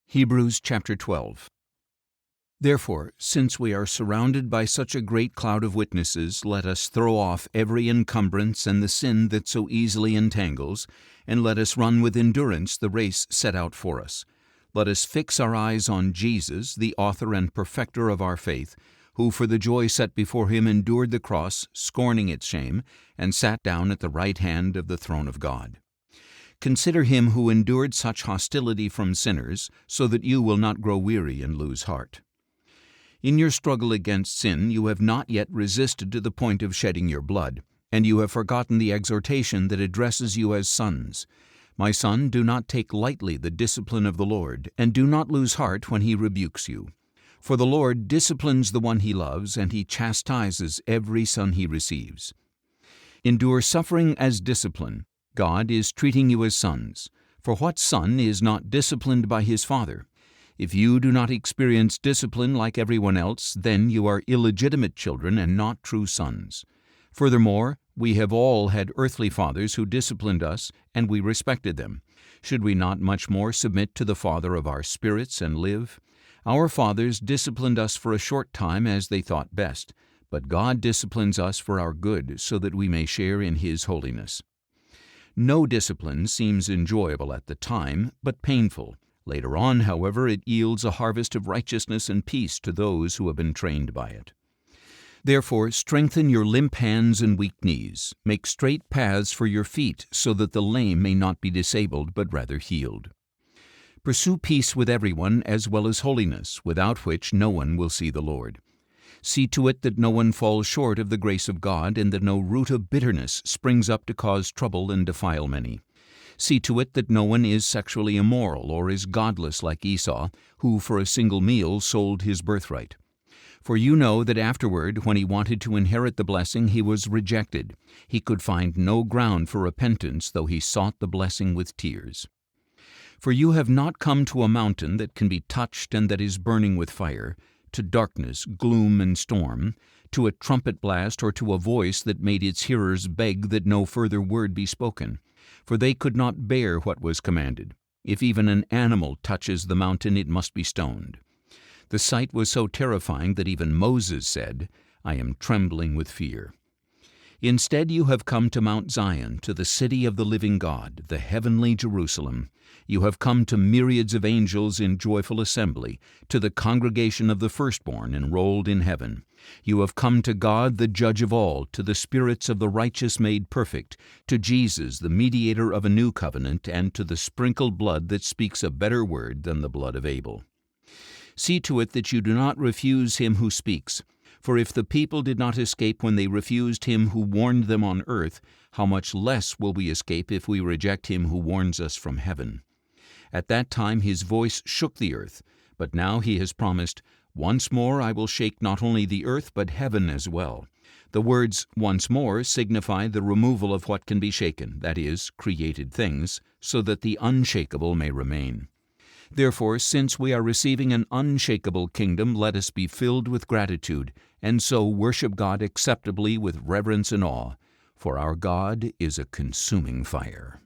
Hebrews chapter 12. Therefore, since we are surrounded by such a great cloud of witnesses, let us throw off every encumbrance and the sin that so easily entangles, and let us run with endurance the race set out for us. Let us fix our eyes on Jesus, the author and perfecter of our faith, who for the joy set before him endured the cross, scorning its shame, and sat down at the right hand of the throne of God. Consider him who endured such hostility from sinners, so that you will not grow weary and lose heart. In your struggle against sin you have not yet resisted to the point of shedding your blood, and you have forgotten the exhortation that addresses you as sons. My son, do not take lightly the discipline of the Lord, and do not lose heart when he rebukes you. For the Lord disciplines the one he loves, and he chastises every son he receives. Endure suffering as discipline. God is treating you as sons. For what son is not disciplined by his father? If you do not experience discipline like everyone else, then you are illegitimate children and not true sons. Furthermore, we have all had earthly fathers who disciplined us, and we respected them. Should we not much more submit to the Father of our spirits and live? Our fathers disciplined us for a short time as they thought best, but God disciplines us for our good, so that we may share in his holiness. No discipline seems enjoyable at the time, but painful. Later on, however, it yields a harvest of righteousness and peace to those who have been trained by it. Therefore, strengthen your limp hands and weak knees. Make straight paths for your feet, so that the lame may not be disabled, but rather healed. Pursue peace with everyone, as well as holiness, without which no one will see the Lord. See to it that no one falls short of the grace of God, and that no root of bitterness springs up to cause trouble and defile many. See to it that no one is sexually immoral or is godless like Esau, who for a single meal sold his birthright. For you know that afterward, when he wanted to inherit the blessing, he was rejected. He could find no ground for repentance, though he sought the blessing with tears. For you have not come to a mountain that can be touched and that is burning with fire, to darkness, gloom, and storm, to a trumpet blast, or to a voice that made its hearers beg that no further word be spoken. For they could not bear what was commanded. If even an animal touches the mountain, it must be stoned. The sight was so terrifying that even Moses said, I am trembling with fear. Instead you have come to Mount Zion, to the city of the living God, the heavenly Jerusalem. You have come to myriads of angels in joyful assembly, to the congregation of the firstborn enrolled in heaven. You have come to God, the judge of all, to the spirits of the righteous made perfect, to Jesus, the mediator of a new covenant, and to the sprinkled blood that speaks a better word than the blood of Abel. See to it that you do not refuse him who speaks. For if the people did not escape when they refused him who warned them on earth, how much less will we escape if we reject him who warns us from heaven? At that time his voice shook the earth, but now he has promised, once more I will shake not only the earth but heaven as well. The words once more signify the removal of what can be shaken, that is, created things, so that the unshakable may remain. Therefore, since we are receiving an unshakable kingdom, let us be filled with gratitude, and so worship God acceptably with reverence and awe, for our God is a consuming fire.